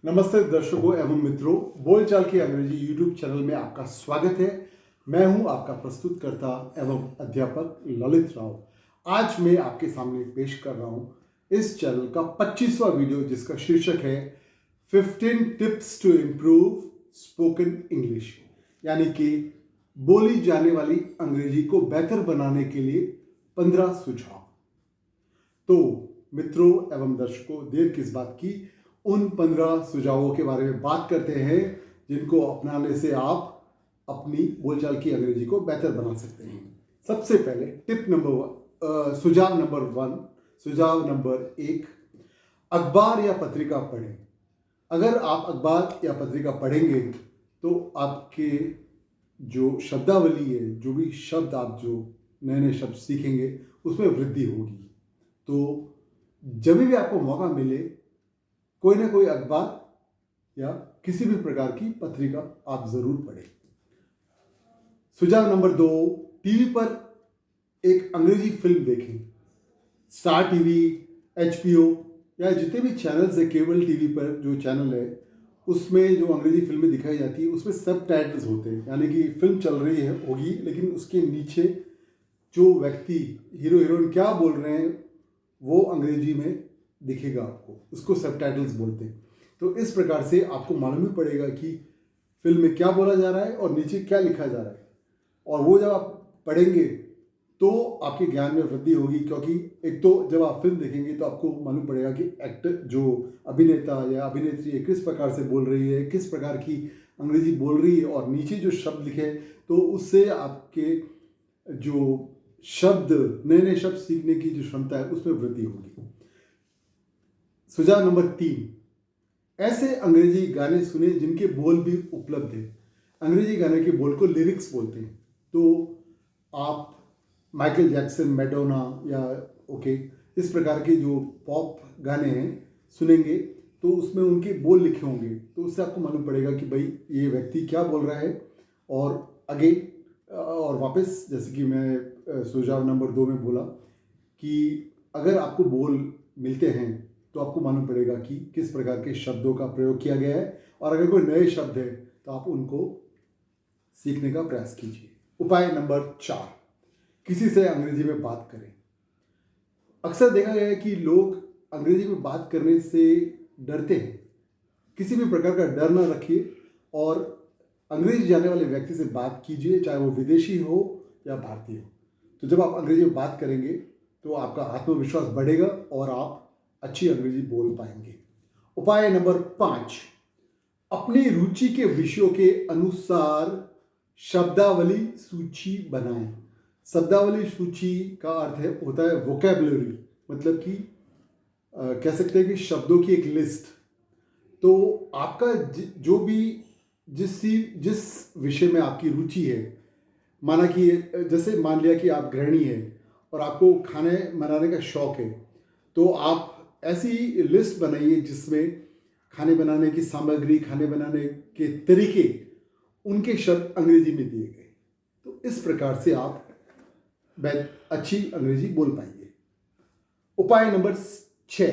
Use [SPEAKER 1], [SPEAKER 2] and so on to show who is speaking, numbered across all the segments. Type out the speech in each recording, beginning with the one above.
[SPEAKER 1] नमस्ते दर्शकों एवं मित्रों, बोलचाल की अंग्रेजी यूट्यूब चैनल में आपका स्वागत है। मैं हूं आपका प्रस्तुतकर्ता एवं अध्यापक ललित राव। आज मैं आपके सामने पेश कर रहा हूं इस चैनल का 25वां वीडियो, जिसका शीर्षक है 15 tips to improve spoken English, यानी कि बोली जाने वाली अंग्रेजी को बेहतर बनाने के लिए 15 सुझाव। तो मित्रों एवं दर्शकों, देर किस बात की, उन 15 सुझावों के बारे में बात करते हैं जिनको अपनाने से आप अपनी बोलचाल की अंग्रेजी को बेहतर बना सकते हैं। सबसे पहले सुझाव नंबर 1, अखबार या पत्रिका पढ़ें। अगर आप अखबार या पत्रिका पढ़ेंगे तो आपके जो शब्दावली है, जो भी शब्द आप जो नए नए शब्द सीखेंगे उसमें वृद्धि होगी। तो जब भी आपको मौका मिले, कोई ना कोई अखबार या किसी भी प्रकार की पत्रिका आप जरूर पढ़ें। सुझाव नंबर 2, टीवी पर एक अंग्रेजी फिल्म देखें। स्टार टीवी, HBO या जितने भी चैनल्स है, केबल टीवी पर जो चैनल है, उसमें जो अंग्रेजी फिल्में दिखाई जाती है उसमें सब टाइटल्स होते हैं, यानी कि फिल्म चल रही है होगी, लेकिन उसके नीचे जो व्यक्ति हीरो हीरोइन क्या बोल रहे हैं वो अंग्रेजी में दिखेगा आपको, उसको सबटाइटल्स बोलते हैं। तो इस प्रकार से आपको मालूम ही पड़ेगा कि फिल्म में क्या बोला जा रहा है और नीचे क्या लिखा जा रहा है, और वो जब आप पढ़ेंगे तो आपके ज्ञान में वृद्धि होगी। क्योंकि एक तो जब आप फिल्म देखेंगे तो आपको मालूम पड़ेगा कि एक्टर, जो अभिनेता या अभिनेत्री है, किस प्रकार से बोल रही है, किस प्रकार की अंग्रेजी बोल रही है, और नीचे जो शब्द लिखे हैं तो उससे आपके जो शब्द, नए नए शब्द सीखने की जो क्षमता है उसमें वृद्धि होगी। सुझाव नंबर 3, ऐसे अंग्रेजी गाने सुने जिनके बोल भी उपलब्ध है। अंग्रेजी गाने के बोल को लिरिक्स बोलते हैं। तो आप माइकल जैक्सन, मैडोना या इस प्रकार के जो पॉप गाने हैं सुनेंगे तो उसमें उनके बोल लिखे होंगे, तो उससे आपको मालूम पड़ेगा कि भाई ये व्यक्ति क्या बोल रहा है। और आगे और वापस, जैसे कि मैं सुझाव नंबर 2 में बोला कि अगर आपको बोल मिलते हैं तो आपको मालूम पड़ेगा कि किस प्रकार के शब्दों का प्रयोग किया गया है, और अगर कोई नए शब्द है तो आप उनको सीखने का प्रयास कीजिए। उपाय नंबर 4, किसी से अंग्रेजी में बात करें। अक्सर देखा गया है कि लोग अंग्रेजी में बात करने से डरते हैं। किसी भी प्रकार का डर ना रखिए और अंग्रेजी जानने वाले व्यक्ति से बात कीजिए, चाहे वो विदेशी हो या भारतीय हो। तो जब आप अंग्रेजी में बात करेंगे तो आपका आत्मविश्वास बढ़ेगा और आप अच्छी अंग्रेजी बोल पाएंगे। उपाय नंबर 5, अपनी रुचि के विषयों के अनुसार शब्दावली सूची बनाएं। शब्दावली सूची का अर्थ होता है वोकैबुलरी, मतलब कि कह सकते हैं कि शब्दों की एक लिस्ट। तो आपका जो भी जिस विषय में आपकी रुचि है, माना कि जैसे मान लिया कि आप गृहिणी है और आपको खाने बनाने का शौक है, तो आप ऐसी लिस्ट बनाइए जिसमें खाने बनाने की सामग्री, खाने बनाने के तरीके, उनके शब्द अंग्रेजी में दिए गए। तो इस प्रकार से आप अच्छी अंग्रेजी बोल पाएंगे। उपाय नंबर 6,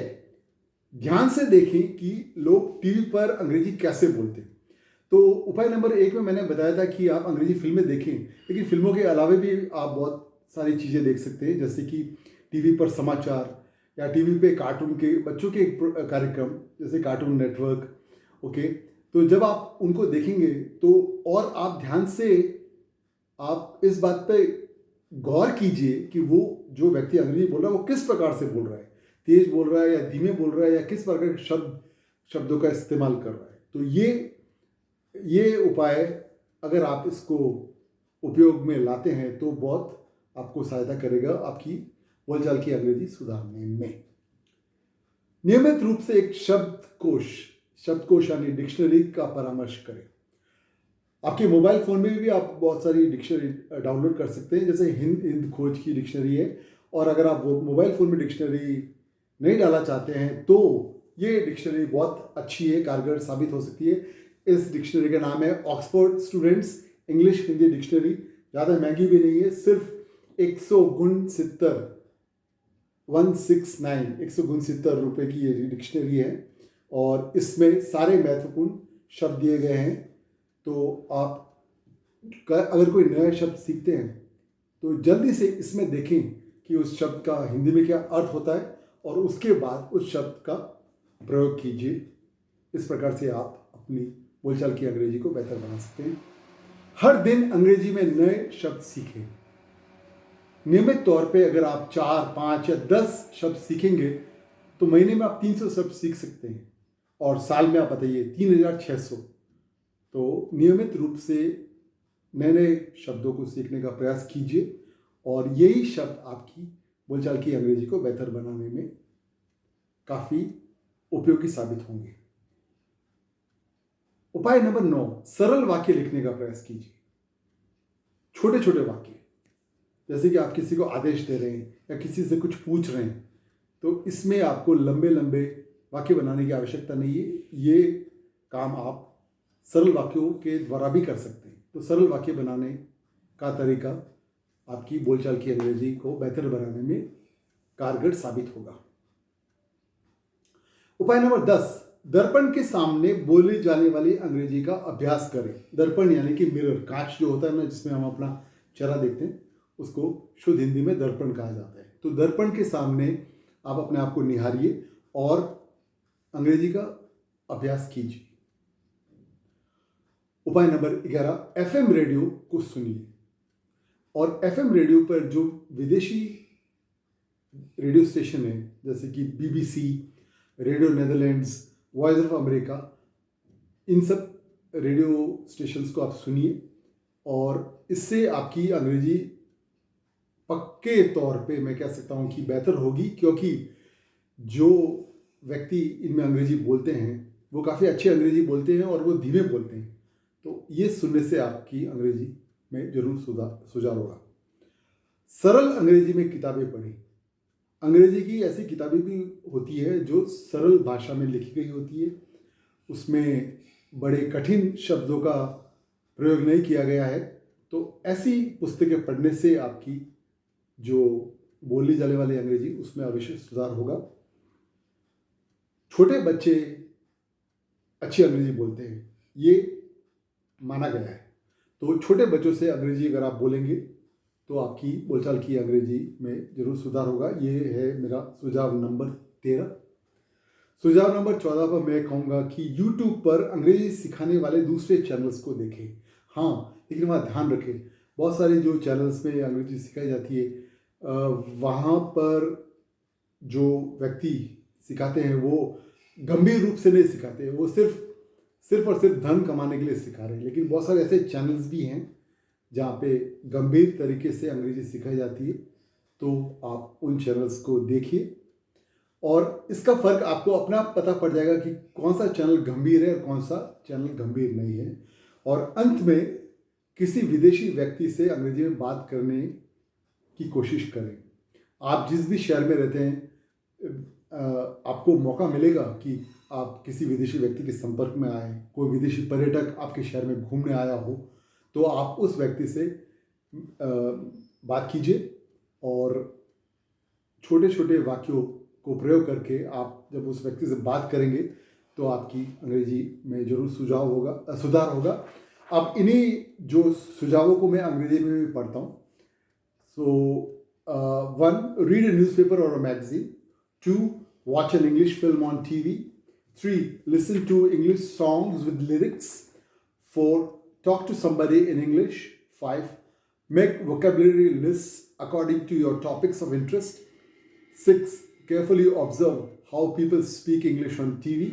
[SPEAKER 1] ध्यान से देखें कि लोग टीवी पर अंग्रेजी कैसे बोलते हैं। तो उपाय नंबर 1 में मैंने बताया था कि आप अंग्रेजी फिल्में देखें, लेकिन फिल्मों के अलावा भी आप बहुत सारी चीज़ें देख सकते हैं, जैसे कि टीवी पर समाचार या टीवी पे कार्टून के बच्चों के कार्यक्रम, जैसे कार्टून नेटवर्क। तो जब आप उनको देखेंगे तो और आप ध्यान से आप इस बात पे गौर कीजिए कि वो जो व्यक्ति अंग्रेजी बोल रहा है वो किस प्रकार से बोल रहा है, तेज बोल रहा है या धीमे बोल रहा है, या किस प्रकार के शब्दों का इस्तेमाल कर रहा है। तो ये उपाय अगर आप इसको उपयोग में लाते हैं तो बहुत आपको सहायता करेगा आपकी बोलचाल की अंग्रेजी सुधारने में। नियमित रूप से एक शब्दकोश यानी डिक्शनरी का परामर्श करें। आपके मोबाइल फ़ोन में भी आप बहुत सारी डिक्शनरी डाउनलोड कर सकते हैं, जैसे हिंद खोज की डिक्शनरी है। और अगर आप वो मोबाइल फ़ोन में डिक्शनरी नहीं डालना चाहते हैं तो ये डिक्शनरी बहुत अच्छी है, कारगर साबित हो सकती है। इस डिक्शनरी का नाम है Oxford students English Hindi dictionary. ज़्यादा महंगी भी नहीं है, सिर्फ 169 रुपये की ये डिक्शनरी है। और इसमें सारे महत्वपूर्ण शब्द दिए गए हैं। तो आप अगर कोई नया शब्द सीखते हैं तो जल्दी से इसमें देखें कि उस शब्द का हिंदी में क्या अर्थ होता है और उसके बाद उस शब्द का प्रयोग कीजिए। इस प्रकार से आप अपनी बोलचाल की अंग्रेजी को बेहतर बना सकते हैं। हर दिन अंग्रेजी में नए शब्द सीखें। नियमित तौर पे अगर आप 4, 5 या 10 शब्द सीखेंगे तो महीने में आप 300 शब्द सीख सकते हैं और साल में आप बताइए 3600। तो नियमित रूप से नए नए शब्दों को सीखने का प्रयास कीजिए और यही शब्द आपकी बोलचाल की अंग्रेजी को बेहतर बनाने में काफ़ी उपयोगी साबित होंगे। उपाय नंबर 9, सरल वाक्य लिखने का प्रयास कीजिए। छोटे छोटे वाक्य, जैसे कि आप किसी को आदेश दे रहे हैं या किसी से कुछ पूछ रहे हैं, तो इसमें आपको लंबे लंबे वाक्य बनाने की आवश्यकता नहीं है। ये काम आप सरल वाक्यों के द्वारा भी कर सकते हैं। तो सरल वाक्य बनाने का तरीका आपकी बोलचाल की अंग्रेजी को बेहतर बनाने में कारगर साबित होगा। उपाय नंबर 10, दर्पण के सामने बोली जाने वाली अंग्रेजी का अभ्यास करें। दर्पण यानी कि मिरर, कांच जो होता है ना, जिसमें हम अपना चेहरा देखते हैं, उसको शुद्ध हिंदी में दर्पण कहा जाता है। तो दर्पण के सामने आप अपने आप को निहारिए और अंग्रेजी का अभ्यास कीजिए। उपाय नंबर 11, एफएम रेडियो को सुनिए और एफएम रेडियो पर जो विदेशी रेडियो स्टेशन है, जैसे कि BBC, radio Netherlands, voice of America, इन सब रेडियो स्टेशंस को आप सुनिए और इससे आपकी अंग्रेजी पक्के तौर पे मैं कह सकता हूँ कि बेहतर होगी, क्योंकि जो व्यक्ति इनमें अंग्रेजी बोलते हैं वो काफ़ी अच्छी अंग्रेजी बोलते हैं और वो धीमे बोलते हैं। तो ये सुनने से आपकी अंग्रेजी में जरूर सुधार होगा। सरल अंग्रेजी में किताबें पढ़ें। अंग्रेजी की ऐसी किताबें भी होती है जो सरल भाषा में लिखी गई होती है, उसमें बड़े कठिन शब्दों का प्रयोग नहीं किया गया है। तो ऐसी पुस्तकें पढ़ने से आपकी जो बोली जाने वाली अंग्रेजी उसमें अवश्य सुधार होगा। छोटे बच्चे अच्छी अंग्रेजी बोलते हैं, ये माना गया है। तो छोटे बच्चों से अंग्रेजी अगर आप बोलेंगे तो आपकी बोलचाल की अंग्रेजी में जरूर सुधार होगा। ये है मेरा सुझाव नंबर 13। सुझाव नंबर 14 पर मैं कहूँगा कि YouTube पर अंग्रेजी सिखाने वाले दूसरे चैनल्स को देखें। हाँ, लेकिन वहाँ ध्यान रखें, बहुत सारे जो चैनल्स में अंग्रेजी सिखाई जाती है, वहाँ पर जो व्यक्ति सिखाते हैं वो गंभीर रूप से नहीं सिखाते हैं, वो सिर्फ और सिर्फ धन कमाने के लिए सिखा रहे हैं। लेकिन बहुत सारे ऐसे चैनल्स भी हैं जहाँ पे गंभीर तरीके से अंग्रेजी सिखाई जाती है। तो आप उन चैनल्स को देखिए और इसका फ़र्क आपको अपना पता पड़ जाएगा कि कौन सा चैनल गंभीर है और कौन सा चैनल गंभीर नहीं है। और अंत में किसी विदेशी व्यक्ति से अंग्रेजी में बात करने की कोशिश करें। आप जिस भी शहर में रहते हैं, आपको मौका मिलेगा कि आप किसी विदेशी व्यक्ति के संपर्क में आए, कोई विदेशी पर्यटक आपके शहर में घूमने आया हो, तो आप उस व्यक्ति से बात कीजिए और छोटे छोटे वाक्यों को प्रयोग करके आप जब उस व्यक्ति से बात करेंगे तो आपकी अंग्रेजी में जरूर सुधार होगा। अब इन्हीं जो सुझावों को मैं अंग्रेजी में भी पढ़ता हूँ। So, 1, read a newspaper or a magazine. 2, watch an English film on TV. 3, listen to English songs with lyrics. 4, talk to somebody in English. 5, make vocabulary lists according to your topics of interest. 6, carefully observe how people speak English on TV.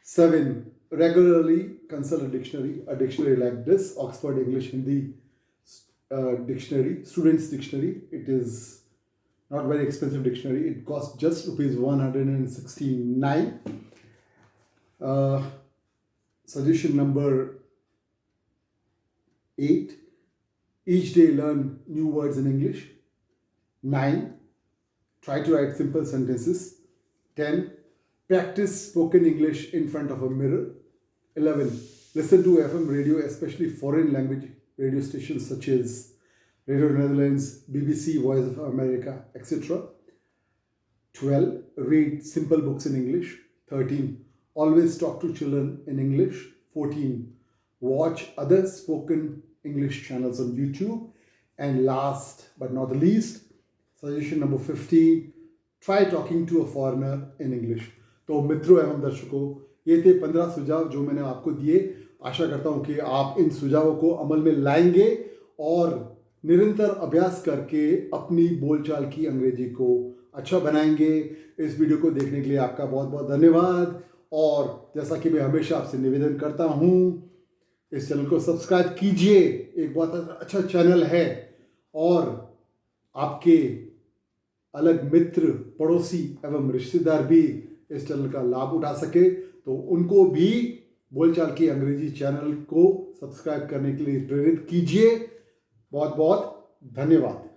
[SPEAKER 1] 7, regularly consult a dictionary like this, Oxford English Hindi dictionary, student's dictionary. It is not very expensive dictionary. It costs just rupees 169. Suggestion number 8, each day learn new words in English. 9, try to write simple sentences. 10, practice spoken English in front of a mirror. 11, listen to FM radio, especially foreign language radio stations such as Radio Netherlands, BBC, Voice of America, etc. 12, read simple books in English. 13, Always talk to children in English. 14. Watch other spoken English channels on YouTube. And last but not the least, suggestion number 15, try talking to a foreigner in English. तो मित्रों एवं दर्शकों, ये थे 15 सुझाव जो मैंने आपको दिए। आशा करता हूँ कि आप इन सुझावों को अमल में लाएंगे और निरंतर अभ्यास करके अपनी बोलचाल की अंग्रेजी को अच्छा बनाएंगे। इस वीडियो को देखने के लिए आपका बहुत बहुत धन्यवाद। और जैसा कि मैं हमेशा आपसे निवेदन करता हूँ, इस चैनल को सब्सक्राइब कीजिए। एक बहुत अच्छा चैनल है और आपके अलग मित्र, पड़ोसी एवं रिश्तेदार भी इस चैनल का लाभ उठा सके तो उनको भी बोलचाल की अंग्रेजी चैनल को सब्सक्राइब करने के लिए प्रेरित कीजिए। बहुत बहुत धन्यवाद।